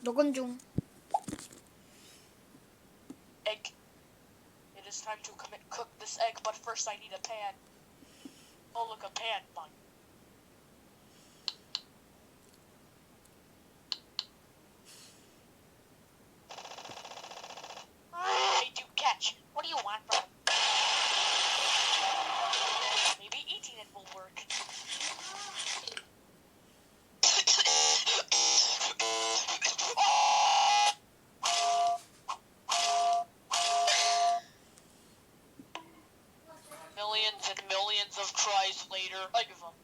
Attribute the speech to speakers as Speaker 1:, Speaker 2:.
Speaker 1: 녹음 중.
Speaker 2: Egg. It is time to cook this egg, but first I need a pan. Oh, look, a pan. Fine. Hey, dude, catch. What do you want, bro? Maybe eating it will work. Millions and millions of tries later. I give up.